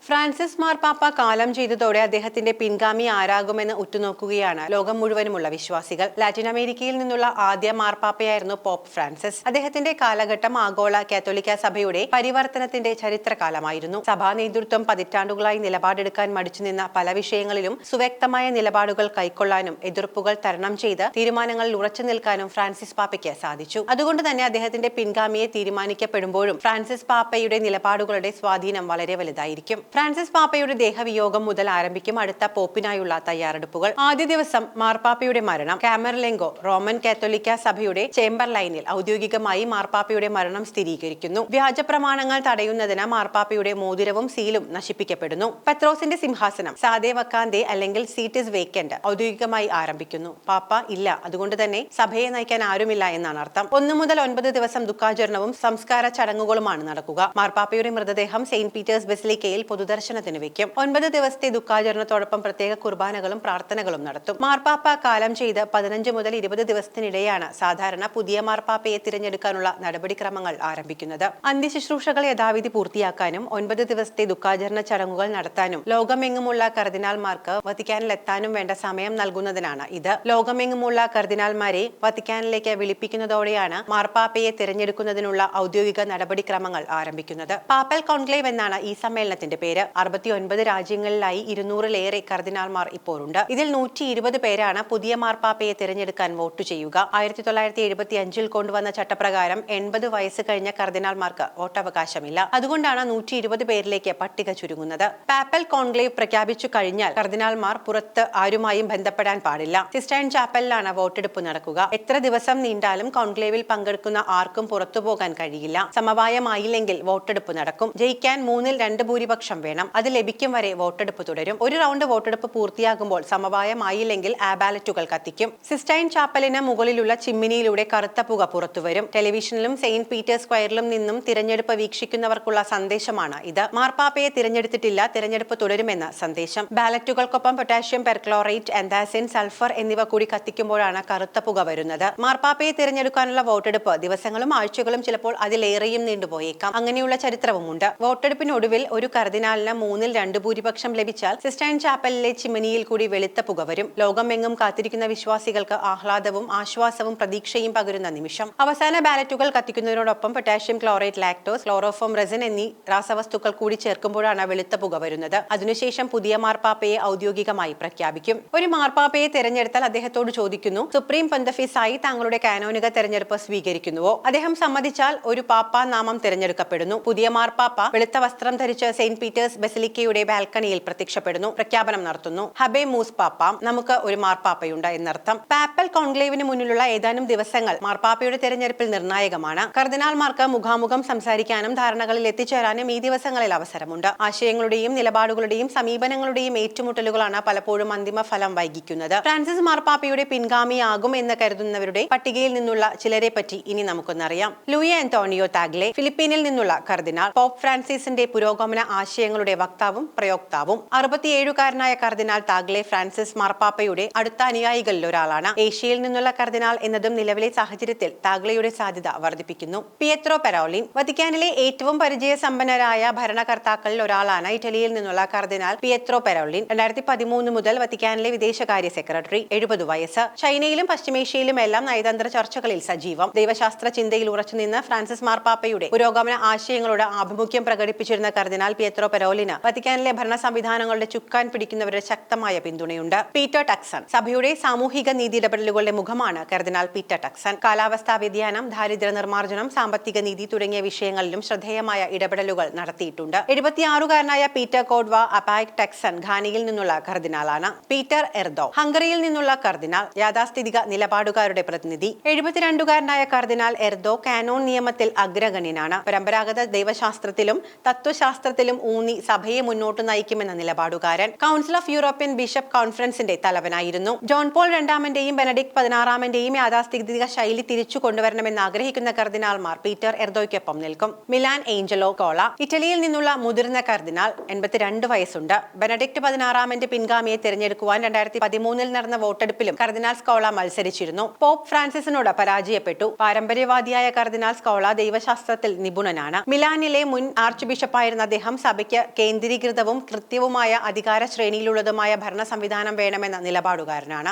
Francis മാർപ്പാപ്പ കാലം ചെയ്തതോടെ അദ്ദേഹത്തിന്റെ പിൻഗാമി ആരാകുമെന്ന് ഉറ്റുനോക്കുകയാണ് ലോകം മുഴുവനുമുള്ള വിശ്വാസികൾ. ലാറ്റിൻ അമേരിക്കയിൽ നിന്നുള്ള ആദ്യ മാർപ്പാപ്പയായിരുന്നു പോപ്പ് ഫ്രാൻസിസ്. അദ്ദേഹത്തിന്റെ കാലഘട്ടം ആഗോള കാത്തോലിക്ക സഭയുടെ പരിവർത്തനത്തിന്റെ ചരിത്രകാലമായിരുന്നു. സഭാ നേതൃത്വം പതിറ്റാണ്ടുകളായി നിലപാടെടുക്കാൻ മടിച്ചുനിന്ന പല വിഷയങ്ങളിലും സുവ്യക്തമായ നിലപാടുകൾ കൈക്കൊള്ളാനും എതിർപ്പുകൾ തരണം ചെയ്ത് തീരുമാനങ്ങളിൽ ഉറച്ചു നിൽക്കാനും ഫ്രാൻസിസ് പാപ്പയ്ക്ക് സാധിച്ചു. അതുകൊണ്ട് തന്നെ അദ്ദേഹത്തിന്റെ പിൻഗാമിയെ തീരുമാനിക്കപ്പെടുമ്പോഴും ഫ്രാൻസിസ് പാപ്പയുടെ നിലപാടുകളുടെ സ്വാധീനം വളരെ വലുതായിരിക്കും. ഫ്രാൻസിസ് പാപ്പയുടെ ദേഹവിയോഗം മുതൽ ആരംഭിക്കും അടുത്ത പോപ്പിനായുള്ള തയ്യാറെടുപ്പുകൾ. ആദ്യ ദിവസം മാർപ്പാപ്പയുടെ മരണം. കാമർലെങ്കോ റോമൻ കാത്തോലിക്ക സഭയുടെ ചേംബർലൈനിൽ ഔദ്യോഗികമായി മാർപ്പാപ്പയുടെ മരണം സ്ഥിരീകരിക്കുന്നു. വ്യാജ പ്രമാണങ്ങൾ തടയുന്നതിന് മാർപ്പാപ്പയുടെ മോതിരവും സീലും നശിപ്പിക്കപ്പെടുന്നു. പത്രോസിന്റെ സിംഹാസനം സാദേ വക്കാന്തെ അല്ലെങ്കിൽ സീറ്റ് ഇസ് വേക്കന്റ് ഔദ്യോഗികമായി ആരംഭിക്കുന്നു. പാപ്പ ഇല്ല, അതുകൊണ്ട് തന്നെ സഭയെ നയിക്കാൻ ആരുമില്ല എന്നാണ് അർത്ഥം. 1 മുതൽ 9 ദിവസം ദുഃഖാചരണവും സംസ്കാര ചടങ്ങുകളുമാണ് നടക്കുക. മാർപ്പാപ്പയുടെ മൃതദേഹം സെയിന്റ് പീറ്റേഴ്സ് ബസിലിക്കയിൽ പൊതുദർശനത്തിന് വെക്കും. 9 ദിവസത്തെ ദുഃഖാചരണത്തോടൊപ്പം പ്രത്യേക കുർബാനകളും പ്രാർത്ഥനകളും നടത്തും. മാർപ്പാപ്പ കാലം ചെയ്ത് 15 മുതൽ 20 ദിവസത്തിനിടെയാണ് സാധാരണ പുതിയ മാർപ്പാപ്പയെ തിരഞ്ഞെടുക്കാനുള്ള നടപടിക്രമങ്ങൾ ആരംഭിക്കുന്നത്. അന്ത്യശുശ്രൂഷകൾ യഥാവിധി പൂർത്തിയാക്കാനും 9 ദിവസത്തെ ദുഃഖാചരണ ചടങ്ങുകൾ നടത്താനും ലോകമെങ്ങുമുള്ള കർദിനാൾമാർക്ക് വത്തിക്കാനിലെത്താനും വേണ്ട സമയം നൽകുന്നതിനാണ് ഇത്. ലോകമെങ്ങുമുള്ള കർദിനാൾമാരെ വത്തിക്കാനിലേക്ക് വിളിപ്പിക്കുന്നതോടെയാണ് മാർപ്പാപ്പയെ തിരഞ്ഞെടുക്കുന്നതിനുള്ള ഔദ്യോഗിക നടപടിക്രമങ്ങൾ ആരംഭിക്കുന്നത്. പാപ്പൽ കോൺക്ലേവ് എന്നാണ് ഈ സമ്മേളനത്തിന്റെ പേര്. 69 രാജ്യങ്ങളിലായി 200-ലേറെ കർദിനാൾമാർ ഇപ്പോഴുണ്ട്. ഇതിൽ 120 പേരാണ് പുതിയ മാർപ്പാപ്പയെ തിരഞ്ഞെടുക്കാൻ വോട്ട് ചെയ്യുക. 1975 കൊണ്ടുവന്ന ചട്ടപ്രകാരം 80 വയസ്സ് കഴിഞ്ഞ കർദിനാൾമാർക്ക് വോട്ടവകാശമില്ല. അതുകൊണ്ടാണ് 120 പേരിലേക്ക് പട്ടിക ചുരുങ്ങുന്നത്. പാപ്പൽ കോൺക്ലേവ് പ്രഖ്യാപിച്ചു കഴിഞ്ഞാൽ കർദിനാൾമാർ പുറത്ത് ആരുമായും ബന്ധപ്പെടാൻ പാടില്ല. സിസ്റ്റൈൻ ചാപ്പലിലാണ് വോട്ടെടുപ്പ് നടക്കുക. എത്ര ദിവസം നീണ്ടാലും കോൺക്ലേവിൽ പങ്കെടുക്കുന്ന ആർക്കും പുറത്തുപോകാൻ കഴിയില്ല. സമവായമായില്ലെങ്കിൽ വോട്ടെടുപ്പ് നടക്കും. ജയിക്കാൻ 3-2 ഭൂരിപക്ഷം വേണം. അത് ലഭിക്കും വരെ വോട്ടെടുപ്പ് തുടരും. ഒരു റൗണ്ട് വോട്ടെടുപ്പ് പൂർത്തിയാകുമ്പോൾ സമവായമായില്ലെങ്കിൽ ബാലറ്റുകൾ കത്തിക്കും. സിസ്റ്റൈൻ ചാപ്പലിന് മുകളിലുള്ള ചിമ്മിനിയിലൂടെ കറുത്ത പുക പുറത്തുവരും. ടെലിവിഷനിലും സെയിന്റ് പീറ്റേഴ്സ് സ്ക്വയറിലും നിന്നും തിരഞ്ഞെടുപ്പ് വീക്ഷിക്കുന്നവർക്കുള്ള സന്ദേശമാണ് ഇത്. മാർപ്പാപ്പയെ തിരഞ്ഞെടുത്തിട്ടില്ല, തിരഞ്ഞെടുപ്പ് തുടരുമെന്ന സന്ദേശം. ബാലറ്റുകൾക്കൊപ്പം പൊട്ടാഷ്യം പെർക്ലോറേറ്റ്, ആന്താസിൻ, സൾഫർ എന്നിവ കൂടി കത്തിക്കുമ്പോഴാണ് കറുത്ത പുക വരുന്നത്. മാർപ്പാപ്പയെ തിരഞ്ഞെടുക്കാനുള്ള വോട്ടെടുപ്പ് ദിവസങ്ങളും ആഴ്ചകളും ചിലപ്പോൾ അതിലേറെയും നീണ്ടുപോയേക്കാം. അങ്ങനെയുള്ള ചരിത്രവുമുണ്ട്. വോട്ടെടുപ്പിനൊടുവിൽ ഒരു കർദിനാലിന് 3-2 ഭൂരിപക്ഷം ലഭിച്ചാൽ സിസ്റ്റൈൻ ചാപ്പലിലെ ചിമ്മിനിയിൽ കൂടി വെളുത്ത പുക വരും. ലോകമെങ്ങും കാത്തിരിക്കുന്ന വിശ്വാസികൾക്ക് ആഹ്ലാദവും ആശ്വാസവും പ്രതീക്ഷയും പകരുന്ന നിമിഷം. അവസാന ബാലറ്റുകൾ കത്തിക്കുന്നതിനോടൊപ്പം potassium chlorate, lactose, chloroform resin എന്നീ രാസവസ്തുക്കൾ കൂടി ചേർക്കുമ്പോഴാണ് വെളുത്ത പുക വരുന്നത്. അതിനുശേഷം പുതിയ മാർപ്പാപ്പയെ ഔദ്യോഗികമായി പ്രഖ്യാപിക്കും. ഒരു മാർപ്പാപ്പയെ തെരഞ്ഞെടുത്താൽ അദ്ദേഹത്തോട് ചോദിക്കുന്നു, സുപ്രീം പൊന്തഫീസായി താങ്കളുടെ കാനോനിക തെരഞ്ഞെടുപ്പ് സ്വീകരിക്കുന്നുവോ? അദ്ദേഹം സമ്മതിച്ചാൽ ഒരു പാപ്പാ നാമം തിരഞ്ഞെടുക്കപ്പെടുന്നു. പുതിയ മാർപ്പാപ്പ വെളുത്ത വസ്ത്രം ധരിച്ച് സെയിന്റ് പീറ്റേഴ്സ് ബസിലിക്കയുടെ ബാൽക്കണിയിൽ പ്രത്യക്ഷപ്പെടുന്നു. പ്രഖ്യാപനം നടത്തുന്നു. ഹബേ മൂസ് പാപ്പാം, നമുക്ക് ഒരു മാർപ്പാപ്പയുണ്ട് എന്നർത്ഥം. പാപ്പൽ കോൺക്ലേവിന് മുന്നിലുള്ള ഏതാനും ദിവസങ്ങൾ മാർപ്പാപ്പയുടെ തെരഞ്ഞെടുപ്പിൽ നിർണായകമാണ്. കർദിനാൾമാർക്ക് മുഖാമുഖം സംസാരിക്കാനും ധാരണകളിൽ എത്തിച്ചേരാനും ഈ ദിവസങ്ങളിൽ അവസരമുണ്ട്. ആശയങ്ങളുടെയും നിലപാടുകളുടെയും സമീപനങ്ങളുടെയും ഏറ്റുമുട്ടലുകളാണ് പലപ്പോഴും അന്തിമ ഫലം വൈകിക്കുന്നത്. ഫ്രാൻസിസ് മാർപ്പാപ്പയുടെ പിൻഗാമിയാകും എന്ന് കരുതുന്നവരുടെ പട്ടികയിൽ നിന്നുള്ള ചിലരെ പറ്റി ഇനി നമുക്കൊന്നറിയാം. ലൂയി ആന്റോണിയോ താഗ്ലെ, ഫിലിപ്പീനിൽ നിന്നുള്ള കർദിനാൾ. പോപ്പ് ഫ്രാൻസിസിന്റെ പുരോഗമന ആശയങ്ങളുടെ വക്താവും പ്രയോക്താവും. 67-കാരനായ കർദിനാൾ താഗ്ലെ ഫ്രാൻസിസ് മാർപ്പാപ്പയുടെ അടുത്ത അനുയായികളിൽ ഒരാളാണ്. ഏഷ്യയിൽ നിന്നുള്ള കർദിനാൾ എന്നതും നിലവിലെ സാഹചര്യത്തിൽ താഗ്ലെയുടെ സാധ്യത വർദ്ധിപ്പിക്കുന്നു. പിയത്രോ പെരോലിൻ, വത്തിക്കാനിലെ ഏറ്റവും പരിചയസമ്പന്നരായ ഭരണകർത്താക്കളിൽ ഒരാളാണ് ഇറ്റലിയിൽ നിന്നുള്ള കർദിനാൾ പിയത്രോ പെരോലിൻ. 2013 മുതൽ വത്തിക്കാനിലെ വിദേശകാര്യ സെക്രട്ടറി. 70 വയസ്സ്. ചൈനയിലും പശ്ചിമേഷ്യയിലും എല്ലാം നയതന്ത്ര ചർച്ചകളിൽ സജീവം. ദൈവശാസ്ത്ര ചിന്തയിൽ ഉറച്ചുനിന്ന് ഫ്രാൻസിസ് മാർപ്പാപ്പയുടെ പുരോഗമന ആശയങ്ങളോട് ആഭിമുഖ്യം പ്രകടിപ്പിച്ചിരുന്ന കർദിനാൾ പിയത്രോ പെരോലിന് വത്തിക്കാനിലെ ഭരണ സംവിധാനങ്ങളുടെ ചുക്കാൻ പിടിക്കുന്നവരുടെ ശക്തമായ പിന്തുണയുണ്ട്. പീറ്റർ ടക്സൺ, സഭയുടെ സാമൂഹിക നീതി ഇടപെടലുകളുടെ മുഖമാണ് കർദിനാൾ പീറ്റർ ടക്സൺ. കാലാവസ്ഥാ വ്യതിയാനം, ദാരിദ്ര്യ നിർമ്മാർജ്ജനം, സാമ്പത്തിക നീതി തുടങ്ങിയ വിഷയങ്ങളിലും ശ്രദ്ധേയമായ ഇടപെടലുകൾ നടത്തിയിട്ടുണ്ട്. 76-കാരനായ പീറ്റർ കോഡ്വ അപാക് ടക്സൺ ഘാനയിൽ നിന്നുള്ള കർദിനാളാണ്. പീറ്റർ എർദോ, ഹംഗറിയിൽ നിന്നുള്ള കർദിനാൾ, യാഥാസ്ഥിതിക നിലപാടുകാരുടെ പ്രതിനിധി. 72-കാരനായ കർദിനാൾ എർദോ കാനോൺ നിയമത്തിൽ അഗ്രഗണ്യനാണ്. പരമ്പരാഗത ദൈവശാസ്ത്രത്തിലും തത്വശാസ്ത്രത്തിലും ഊന്നി സഭയെ മുന്നോട്ട് നയിക്കുമെന്ന നിലപാടുകാരൻ. കൗൺസിൽ ഓഫ് യൂറോപ്യൻ ബിഷപ്പ് കോൺഫറൻസിന്റെ തലവനായിരുന്നു. ജോൺ പോൾ രണ്ടാമന്റെയും ബെനഡിക്ട് 16-ന്റെയും യാഥാസ്ഥിതിക ശൈലി തിരിച്ചു കൊണ്ടുവരണമെന്ന് ആഗ്രഹിക്കുന്ന കർദിനാൾമാർ പീറ്റർ എർദോയ്ക്കൊപ്പം നിൽക്കും. മിലാൻ ഏഞ്ചലോ കോള, ഇറ്റലിയിൽ നിന്നുള്ള മുതിർന്ന കർദിനാൾ, 82 വയസ്സുണ്ട്. ബെനഡിക്ട് 16-ന്റെ പിൻഗാമിയെ തിരഞ്ഞെടുക്കുവാൻ 2013 നടന്ന വോട്ടെടുപ്പിലും കർദിനാൾ സ്കോള മത്സരിച്ചിരുന്നു. പോപ്പ് ഫ്രാൻസിസിനോട് പരാജയപ്പെട്ടു. പാരമ്പര്യവാദിയായ കർദിനാൾ സ്കോള ദൈവശാസ്ത്രത്തിൽ നിപുണനാണ്. മിലാനിലെ മുൻ ആർച്ച് ബിഷപ്പായിരുന്ന അദ്ദേഹം സഭയ്ക്ക് പാപ്പയ്ക്ക് കേന്ദ്രീകൃതവും കൃത്യവുമായ അധികാര ശ്രേണിയിലുള്ളതുമായ ഭരണ സംവിധാനം വേണമെന്ന നിലപാടുകാരനാണ്.